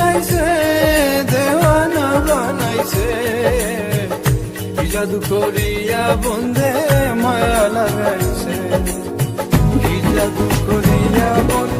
বানাইছে, দেওয়ানা বানাইছে, কি জাদু করিয়া বন্ধে মায়া লাগাইছে, কি জাদু করিয়া বন্ধে